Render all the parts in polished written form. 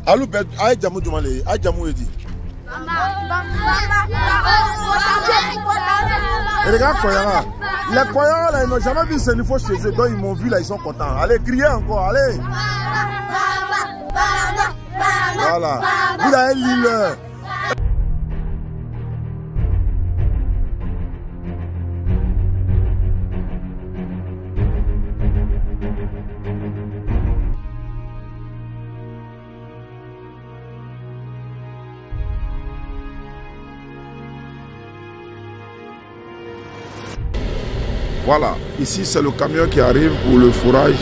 Alou bet ay jamu jumale ay jamu edi et les gars Koyara, les Koyara là ils n'ont jamais vu ce niveau chez eux, donc ils m'ont vu là, ils sont contents. Allez criez encore, allez. Voilà, vous avez l'île. Voilà, ici c'est le camion qui arrive pour le fourrage.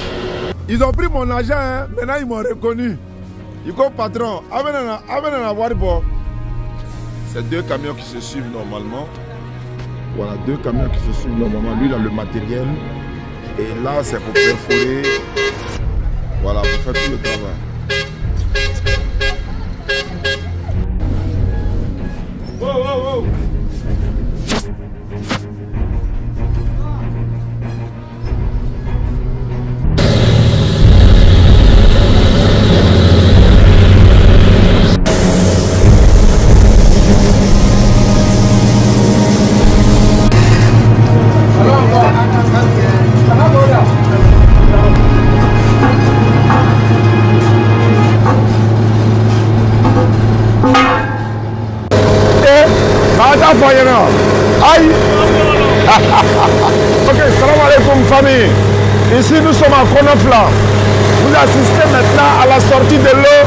Ils ont pris mon argent, hein. Maintenant ils m'ont reconnu. Ils disent patron, amenez un Waribo. C'est deux camions qui se suivent normalement. Voilà, deux camions qui se suivent normalement. Lui, il a le matériel. Et là, c'est pour perforer. Voilà, pour faire tout le travail. Wow, wow, wow. Aïe. Ok, salam alaikum famille. Ici nous sommes à Konofla. Vous assistez maintenant à la sortie de l'eau.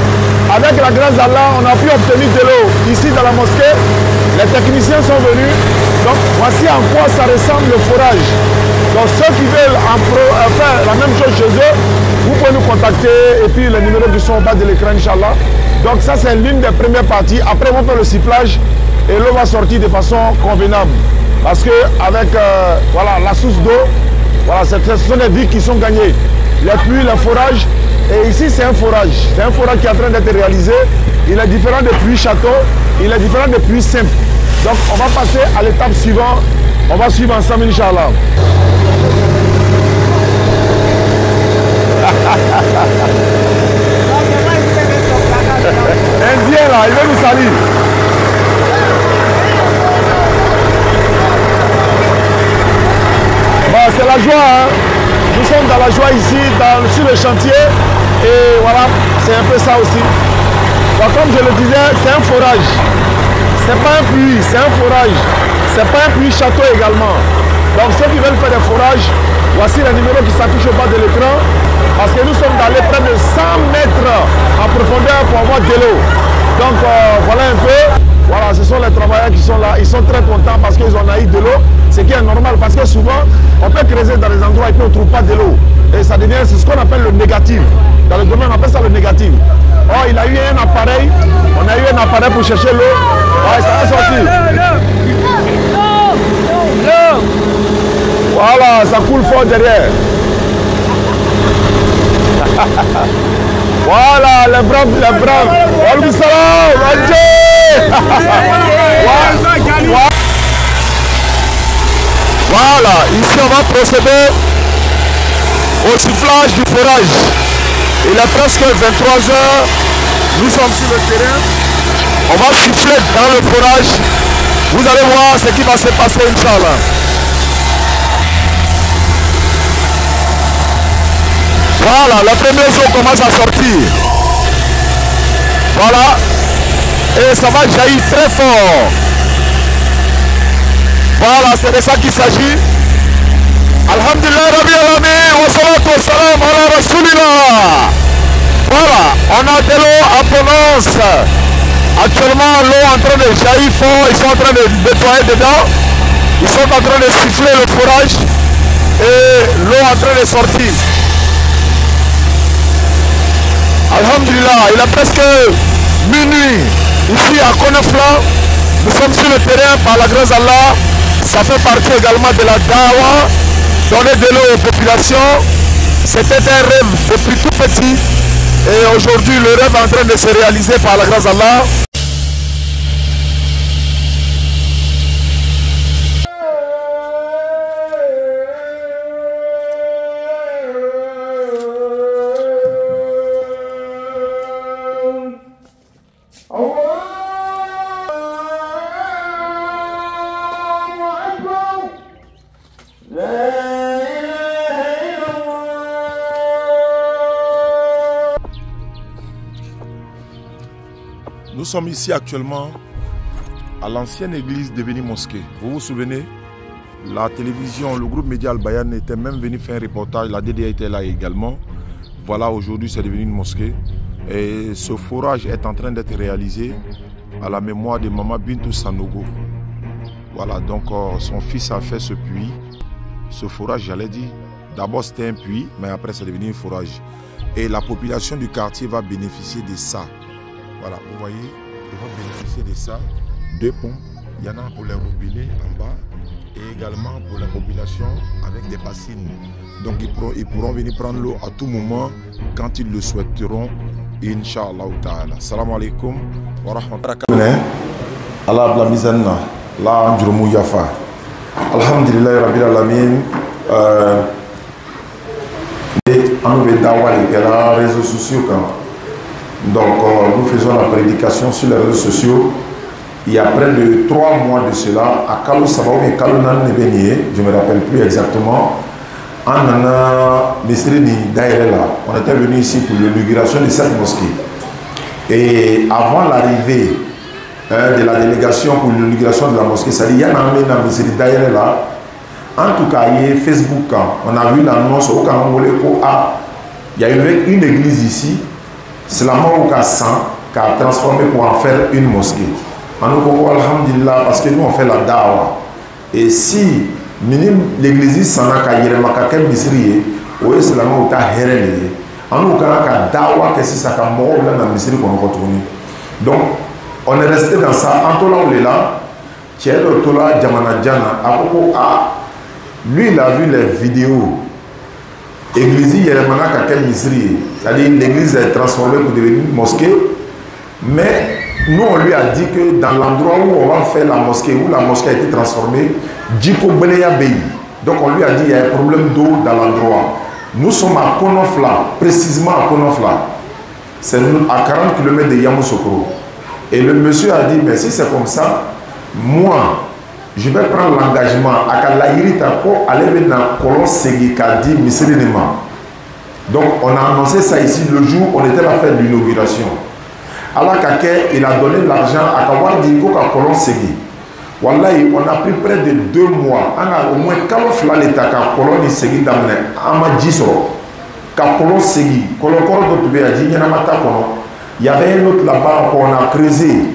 Avec la grâce d'Allah, on a pu obtenir de l'eau ici dans la mosquée. Les techniciens sont venus. Donc voici en quoi ça ressemble le forage. Donc ceux qui veulent faire la même chose chez eux, vous pouvez nous contacter et puis les numéros qui sont au bas de l'écran, Inch'Allah. Donc ça c'est l'une des premières parties. Après on fait le sifflage. Et l'eau va sortir de façon convenable. Parce que avec voilà, la source d'eau, voilà, ce sont des vies qui sont gagnées. Les puits, le forage. Et ici c'est un forage. C'est un forage qui est en train d'être réalisé. Il est différent des puits châteaux. Il est différent des puits simples. Donc on va passer à l'étape suivante. On va suivre ensemble, Inch'Allah. Indien là, il veut nous saluer. C'est la joie, hein. Nous sommes dans la joie ici, sur le chantier. Et voilà, c'est un peu ça aussi. Donc, comme je le disais, c'est un forage. C'est pas un puits, c'est un forage. C'est pas un puits château également. Donc ceux qui veulent faire des forages, voici les numéros qui s'affichent au bas de l'écran. Parce que nous sommes allés près de 100 mètres en profondeur pour avoir de l'eau. Donc voilà un peu. Voilà, ce sont les travailleurs qui sont là. Ils sont très contents parce qu'ils ont eu de l'eau. Ce qui est normal parce que souvent, on peut creuser dans les endroits et puis on ne trouve pas de l'eau. Et ça devient, c'est ce qu'on appelle le négatif. Dans le domaine, on appelle ça le négatif. Oh, il a eu un appareil. On a eu un appareil pour chercher l'eau. Ouais, ça va sortir. Voilà, ça coule fort derrière. Voilà, les braves, les braves. Voilà, ici on va procéder au sifflage du forage. Il est presque 23 h, nous sommes sur le terrain. On va siffler dans le forage. Vous allez voir ce qui va se passer, Inch'Allah. Voilà, la première eau commence à sortir. Voilà. Et ça va jaillir très fort. Voilà, c'est de ça qu'il s'agit. Alhamdulillah Rabbi Alamin, wa salatu wa salam ala Rasulillah. Voilà, on a de l'eau en abondance. Actuellement, l'eau est en train de jaillir fort. Ils sont en train de nettoyer dedans. Ils sont en train de siffler le forage. Et l'eau est en train de sortir. Alhamdulillah, il est presque minuit. Ici à Konofla, nous sommes sur le terrain par la grâce d'Allah. Ça fait partie également de la dawa, donner de l'eau aux populations. C'était un rêve depuis tout petit. Et aujourd'hui, le rêve est en train de se réaliser par la grâce d'Allah. Nous sommes ici actuellement à l'ancienne église devenue mosquée. Vous vous souvenez, la télévision, le groupe média Al-Bayan était même venu faire un reportage, la DDA était là également. Voilà, aujourd'hui c'est devenu une mosquée. Et ce forage est en train d'être réalisé à la mémoire de Maman Bintou Sanogo. Voilà, donc son fils a fait ce puits. Ce forage, j'allais dire, d'abord c'était un puits, mais après c'est devenu un forage. Et la population du quartier va bénéficier de ça. Voilà, vous voyez, ils vont bénéficier de ça. 2 pompes, il y en a pour les robinets en bas et également pour la population avec des bassines. Donc ils pourront venir prendre l'eau à tout moment quand ils le souhaiteront. Inch'Allah ta'ala. Salam alaikum wa rahmatullahi. Allah la mizanna, la njurmu yafa. Alhamdulillah rabbil alamin. On veut dawa les réseaux sociaux quand. Donc nous faisons la prédication sur les réseaux sociaux. Il y a près de 3 mois de cela, à Kalo Sabaou et Kalo Nanebenie, je ne me rappelle plus exactement, on était venu ici pour l'inauguration de cette mosquée. Et avant l'arrivée de la délégation pour l'inauguration de la mosquée, ça dit, il y a un Misri d'ailleurs là. En tout cas, il y a Facebook, on a vu l'annonce au Cangolais, il y a une église ici. C'est la mort au 100 qui a transformé pour en faire une mosquée. En nous, alhamdulillah, parce que nous on fait la dawa. Et si l'église s'en a qu'à yérer ma kakem misri, ou est-ce la mort au ta hérélé. En nous, quand on dawa, qu'est-ce que ça a mort là dans misri qu'on retourne. Donc, on est resté dans ça. En tout là, on est là. Tiens, le tola Djamana Djana, lui, il a vu les vidéos. L'église, il y a un misri. C'est-à-dire l'église est transformée pour devenir une mosquée. Mais nous, on lui a dit que dans l'endroit où on va faire la mosquée, où la mosquée a été transformée, Djiko Beleya Bey. Donc on lui a dit qu'il y a un problème d'eau dans l'endroit. Nous sommes à Konofla, précisément à Konofla. C'est à 40 km de Yamoussoukro. Et le monsieur a dit, mais si c'est comme ça, moi, je vais prendre l'engagement à Kalaïrita pour aller dans Kolon Segui Kadi Misrinema. Donc on a annoncé ça ici le jour où on était à la fête de l'inauguration. Allah Kake, il a donné l'argent à Kawardi à Kolon Segui. Wallahi, on a pris près de 2 mois. On a au moins 4 fois l'état à Kolon Segui d'amener Amadjisoro. Kolon Segui, Kolon Koro de a dit, il y avait un autre là-bas qu'on a creusé.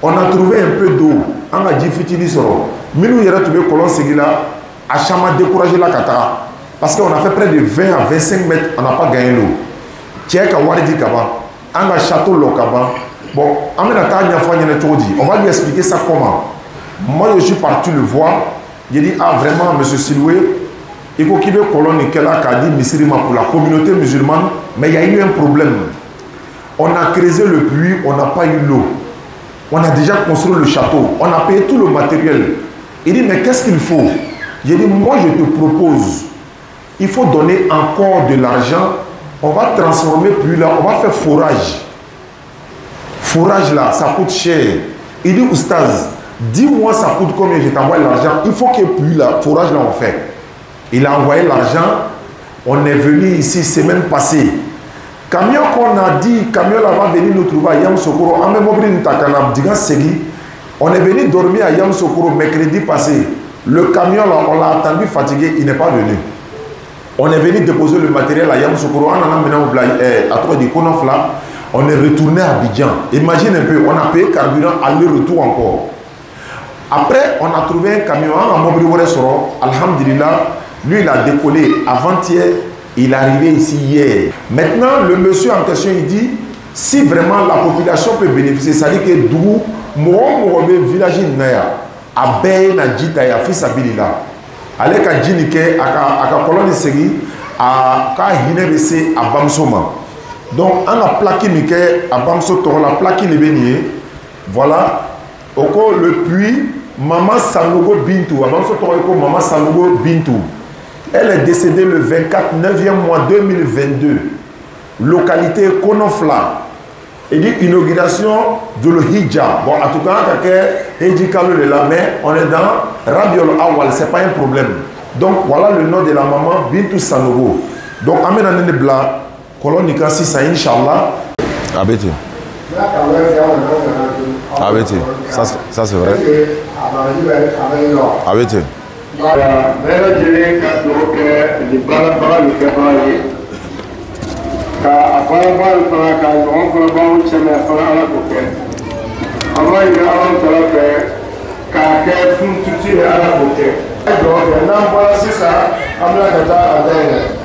On a trouvé un peu d'eau. On a dit fitili soro. Mais nous, il y a trouvé Kolon Segui là, à Chama découragé la Kata. Parce qu'on a fait près de 20 à 25 mètres, on n'a pas gagné l'eau. Tiens, Kawardi Kaba, on a château Lokaba. Bon, on va lui expliquer ça comment. Moi, je suis parti le voir. J'ai dit, ah vraiment, monsieur Siloué, il faut qu'il y ait Kolon Nikela qui a dit Misrima pour la communauté musulmane, mais il y a eu un problème. On a creusé le puits, on n'a pas eu l'eau. On a déjà construit le château, on a payé tout le matériel. Il dit, mais qu'est-ce qu'il faut? J'ai dit, moi je te propose, il faut donner encore de l'argent, on va transformer puis là, on va faire forage. Forage là, ça coûte cher. Il dit, Oustaz, dis-moi ça coûte combien, je t'envoie l'argent. Il faut que puis là, forage là on fait. Il a envoyé l'argent, on est venu ici semaine passée. Camion qu'on a dit, camion là va venir nous trouver à Yamoussoukro, on est venu dormir à Yamoussoukro mercredi passé. Le camion là, on l'a attendu fatigué, il n'est pas venu. On est venu déposer le matériel à Yamoussoukro, on a amené à Trois du Konofla, on est retourné à Abidjan. Imagine un peu, on a payé carburant aller-retour encore. Après, on a trouvé un camion, on a mobilisé, alhamdulillah, lui il a décollé avant-hier. Il est arrivé ici hier. Maintenant, le monsieur en question, il dit, si vraiment la population peut bénéficier, ça dit que d'où mon village naya, a béné na jita ya fils abilila. Ale ka jinike aka colonne segi a ka hinebese a bamsoma. Donc on a plaqué Mike à Bamso Toro, la plaqué les beignets. Voilà. Oko le puits, Maman Sanogo Bintou. À Bamso Toro, Maman Sanogo Bintou. Elle est décédée le 24 9e mois 2022. Localité Konofla. Et dit inauguration de le Hijab. Bon, en tout cas, de la main, on est dans Rabiol Awal, c'est pas un problème. Donc voilà le nom de la maman Bintou Sanogo. Donc Amen Anene Blanc. Colonica si ça Inch'Allah. Abeti. Abeti. Ça c'est vrai. Abeti.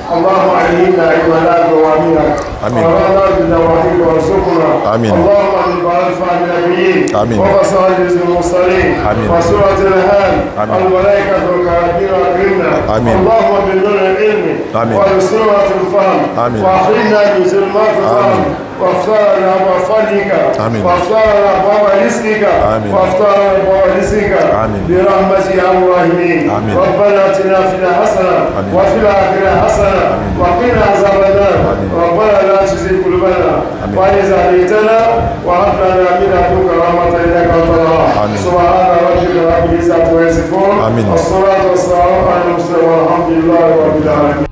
اللهم علمنا علما وامنا اللهم ارزقنا وحيك وارزقنا اللهم ارزقنا الفهم النبيين وفصائل المرسلين وسوره الهان الملائكه الكرامين واكرمنا اللهم بنور العلم وبسوره الفهم واخرجنا من ظلمات الفهم وافتح لنا ابواب فضلك وافتح لنا ابواب رزقك وافتح لنا ابواب رزقك برحمتك يا الراحمين ربنا اتنا في الدنيا حسنه وفي الاخره حسنه وقنا عذاب النار ربنا لا تزغ قلوبنا بعد إذ هديتنا وهب لنا من لدنك رحمة إنك أنت الوهاب سبحان ربك رب العزة عما يصفون والصلاة والسلام على المرسلين والحمد لله رب العالمين.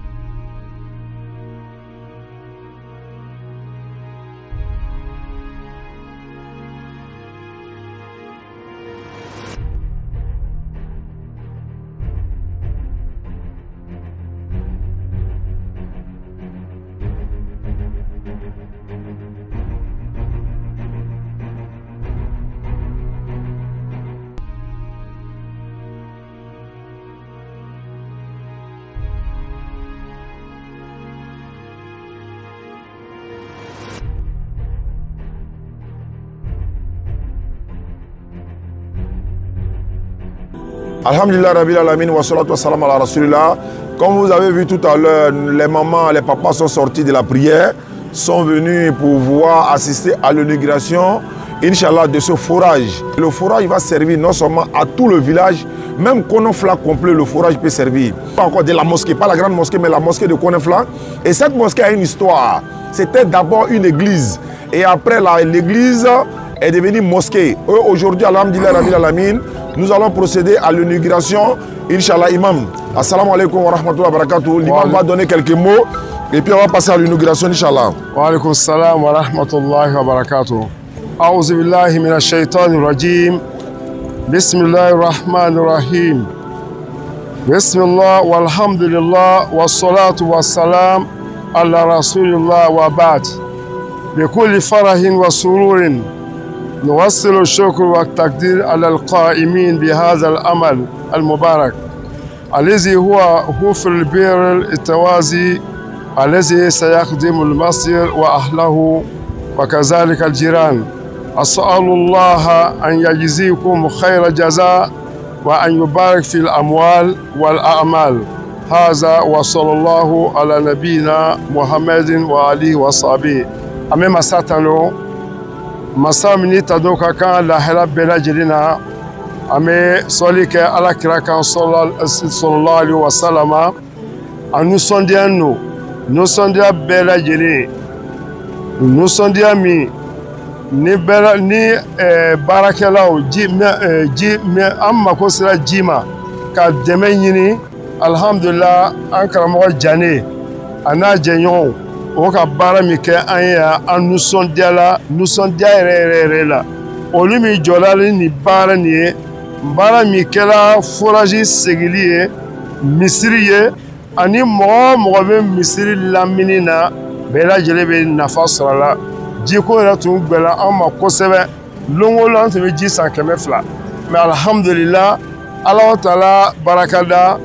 Alhamdulillah Rabbil Alamin wa salatu wa salam ala Rasulillah. Comme vous avez vu tout à l'heure, les mamans, les papas sont sortis de la prière, sont venus pour pouvoir assister à l'inauguration, Inch'Allah, de ce forage. Le forage va servir non seulement à tout le village, même Konofla complet, le forage peut servir. Pas encore de la mosquée, pas la grande mosquée, mais la mosquée de Konofla. Et cette mosquée a une histoire. C'était d'abord une église. Et après, l'église est devenue mosquée. Aujourd'hui, alhamdulillah Rabbil Alamin, nous allons procéder à l'inauguration. Inch'Allah, imam. Assalamu alaikum wa rahmatullahi wa barakatuh. L'imam va donner quelques mots et puis on va passer à l'inauguration, Inch'Allah. Wa alaikum salam wa rahmatullahi wa barakatuh. A'udhu billahi minash shaitanir rajim. Bismillahir rahmanir rahim. Bismillah walhamdulillah wassalatu wassalam ala rasulillah wa ba'd. بكل فرح وسرور نوصل الشكر والتقدير على القائمين بهذا العمل المبارك الذي هو في البر التوازي الذي سيخدم المصير وأهله وكذلك الجيران. أسأل الله أن يجزيكم خير جزاء وأن يبارك في الأموال والأعمال. هذا وصلى الله على نبينا محمد وآله وصحبه. Ame masatano masa mini tadoka kan lahela bela jelina ame soli ke ala kira kan sallallahu alaihi wasallam anu sondia no sondia bela jeli no sondia mi ni bela ni barakelaw ji me amma ko sira jima ka deme nyini alhamdulillah an karamo jane ana jenyon o ka baara min kɛ an ye an nusɔndiya yɛrɛ la olu min jɔla ni baara nin ye baara min kɛra foraji segili ye misiri ye ani mɔgɔ mɔgɔ bɛ misiri lamini na bɛɛ lajɛlen bɛ nafa sɔrɔ a la jiko yɛrɛ tun gbɛla an ma kosɛbɛ don o don an tun bɛ ji san 200 mais alhamdulillah ala taala barakada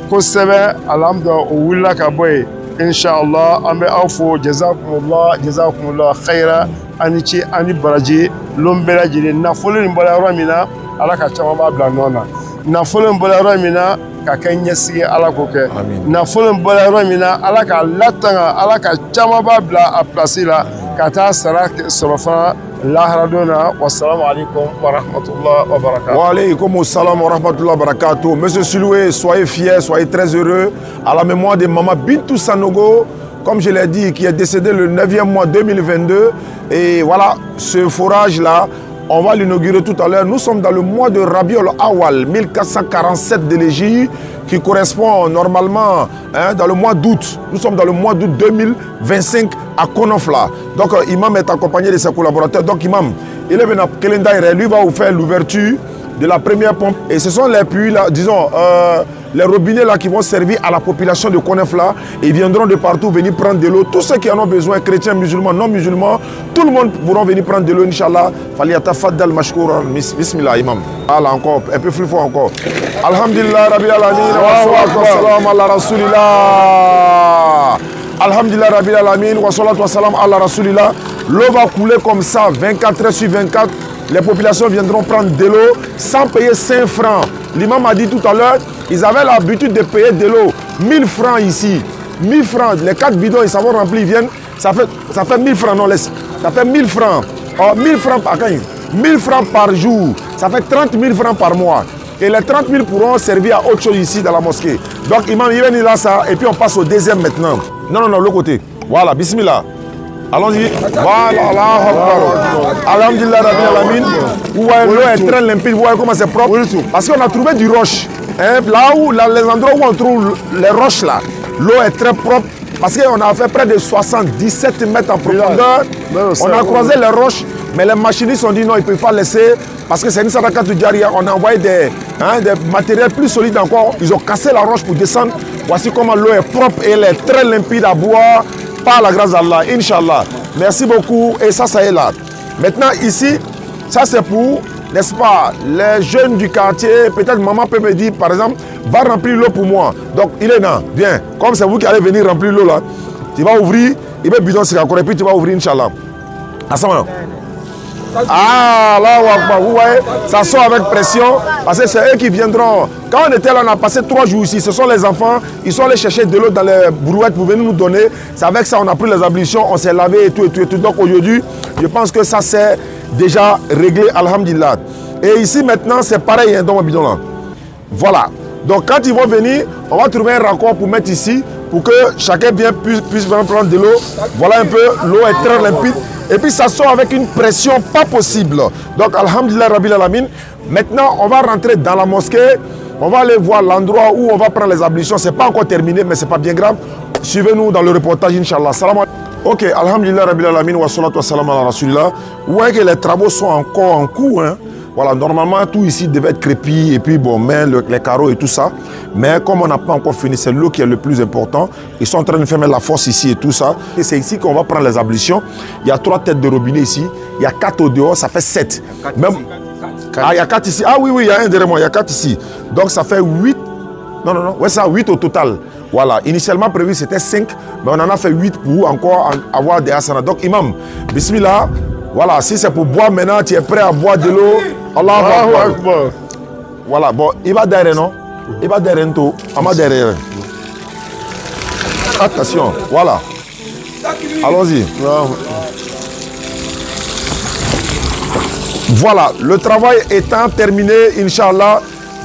kosɛbɛ alhamdulillah o wulila ka bɔ yen Inch'Allah, on va vous jazakumullah khaira, anichi, ani baraji, l'ombela jiri, na folo n'imbola ramina, ala ka chama bla nona. Na folo n'imbola ramina, ka kenyesi ala koke. Na folo n'imbola ramina, ala ka latanga, ala ka chama bla a place la, kata sarak sorofa. Wassalamu alaikum wa rahmatullah wa barakatuh. Wa alaikum assalam wa rahmatullah wa barakatuh. Monsieur Siloué, soyez fiers, soyez très heureux à la mémoire de Maman Bintou Sanogo, comme je l'ai dit, qui est décédée le 9e mois 2022. Et voilà, ce forage-là, on va l'inaugurer tout à l'heure. Nous sommes dans le mois de Rabiul Awal, 1447 de l'Égypte, qui correspond normalement dans le mois d'août. Nous sommes dans le mois d'août 2025 à Konofla. Donc, Imam est accompagné de ses collaborateurs. Donc, Imam, il est venu à Kelendaïre. Lui va vous faire l'ouverture de la première pompe. Et ce sont les puits, là, disons, les robinets là qui vont servir à la population de Konofla. Ils viendront de partout venir prendre de l'eau. Tous ceux qui en ont besoin, chrétiens, musulmans, non musulmans, tout le monde pourront venir prendre de l'eau, Inch'Allah. Faliyata faddal mashkoura. Bismillah, Imam. Allah, encore, un peu plus fort encore. Alhamdulillah, Rabbil Alamin. Wa salam ala Rasulillah. Alhamdulillah, Rabbil Alamin. Wa salam ala Rasulillah. L'eau va couler comme ça, 24 heures sur 24. Les populations viendront prendre de l'eau sans payer 5 francs. L'imam a dit tout à l'heure, ils avaient l'habitude de payer de l'eau 1000 francs ici. 1000 francs, les 4 bidons, ils savent remplir, ils viennent. Ça fait 1000 francs, non, laisse. Ça fait 1000 francs. Oh, 1000 francs par 1000 francs par jour. Ça fait 30 000 francs par mois. Et les 30 000 pourront servir à autre chose ici dans la mosquée. Donc, imam, il vient là ça. Et puis on passe au deuxième maintenant. Non, l'autre côté. Voilà, bismillah. Allons-y. Voilà, Alhamdulillah, Rabbil Alamin. L'eau est très limpide. Vous voyez comment c'est propre. Parce qu'on a trouvé du roche. Là où, les endroits où on trouve les roches là, l'eau est très propre. Parce qu'on a fait près de 77 mètres en profondeur. On a croisé les roches. Mais les machinistes ont dit non, ils ne peuvent pas laisser. Parce que c'est une sadaka de Djaria. On a envoyé des matériels plus solides encore. Ils ont cassé la roche pour descendre. Voici comment l'eau est propre et elle est très limpide à boire. Par la grâce d'Allah, Inch'Allah. Merci beaucoup. Et ça est là. Maintenant, ici, ça c'est pour, n'est-ce pas, les jeunes du quartier. Peut-être maman peut me dire, par exemple, va remplir l'eau pour moi. Donc, il est là. Bien. Comme c'est vous qui allez venir remplir l'eau là, tu vas ouvrir. Il va bidon c'est encore et puis tu vas ouvrir, Inch'Allah. À ce moment. Ah, là, vous voyez, ça sort avec pression, parce que c'est eux qui viendront. Quand on était là, on a passé 3 jours ici. Ce sont les enfants, ils sont allés chercher de l'eau dans les brouettes pour venir nous donner. C'est avec ça on a pris les ablutions, on s'est lavé et tout. Donc aujourd'hui, je pense que ça c'est déjà réglé, alhamdulillah. Et ici maintenant, c'est pareil dans mon bidon là. Voilà. Donc quand ils vont venir, on va trouver un raccord pour mettre ici, pour que chacun puisse prendre de l'eau. Voilà un peu, l'eau est très limpide. Et puis ça sort avec une pression pas possible. Donc alhamdulillah Rabbil Alamin. Maintenant on va rentrer dans la mosquée. On va aller voir l'endroit où on va prendre les ablutions. C'est pas encore terminé mais c'est pas bien grave. Suivez-nous dans le reportage Inch'Allah. Salam alaikum. Ok, alhamdulillah Rabbil Alamin wa salatu wa salam ala Rasulillah. Vous voyez que les travaux sont encore en cours. Hein? Voilà, normalement tout ici devait être crépi et puis bon, mais les carreaux et tout ça. Mais comme on n'a pas encore fini, c'est l'eau qui est le plus important. Ils sont en train de fermer la fosse ici et tout ça. Et c'est ici qu'on va prendre les ablutions. Il y a 3 têtes de robinet ici. Il y a 4 au dehors, ça fait 7. Même... Ah, il y a 4 ici. Ah oui, il y a un derrière moi, il y a 4 ici. Donc ça fait 8. Non. Ouais, ça 8 au total. Voilà, initialement prévu c'était 5, mais on en a fait 8 pour encore avoir des asanas. Donc imam, bismillah. Voilà, si c'est pour boire maintenant, tu es prêt à boire de l'eau. Allahu Akbar. Voilà, bon, il va derrière, non? Il va derrière tout. Il va derrière. Attention, voilà. Allons-y. Voilà, le travail étant terminé, Inch'Allah,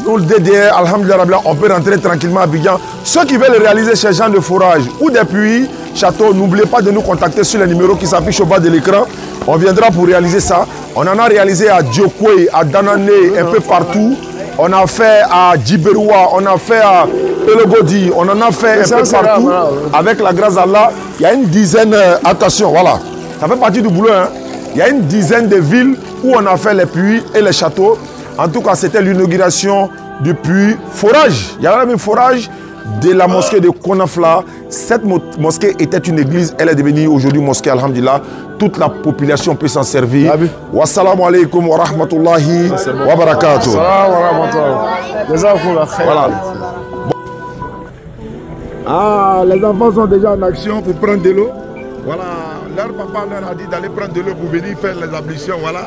nous le DDR, alhamdulillah, on peut rentrer tranquillement à Abidjan. Ceux qui veulent réaliser ces genres de forage ou des puits, châteaux, n'oubliez pas de nous contacter sur les numéros qui s'affichent au bas de l'écran. On viendra pour réaliser ça. On en a réalisé à Djokwe, à Danané, un peu partout. On a fait à Djiberoua, on a fait à Pelogodi, on en a fait un peu partout. Avec la grâce d'Allah, il y a une dizaine, attention, voilà. Ça fait partie du boulot, hein. Il y a une dizaine de villes où on a fait les puits et les châteaux. En tout cas, c'était l'inauguration du puits forage. Il y a même un forage de la mosquée de Konofla. Cette mosquée était une église, elle est devenue aujourd'hui mosquée, alhamdulillah. Toute la population peut s'en servir. Wassalamu alaikum wa rahmatullahi wa barakatuh. Voilà. Ah, les enfants sont déjà en action pour prendre de l'eau. Voilà, leur papa leur a dit d'aller prendre de l'eau pour venir faire les ablutions. Voilà.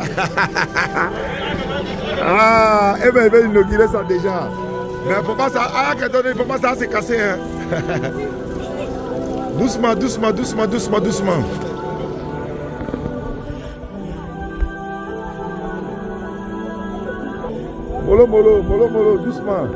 Ah, eh bien, ils veulent inaugurer ça déjà. Mais il ne faut pas ça. Ah, il faut pas ça se casser. Hein. Doucement, doucement, doucement, doucement, doucement. Mollo, mollo, mollo, mollo, doucement.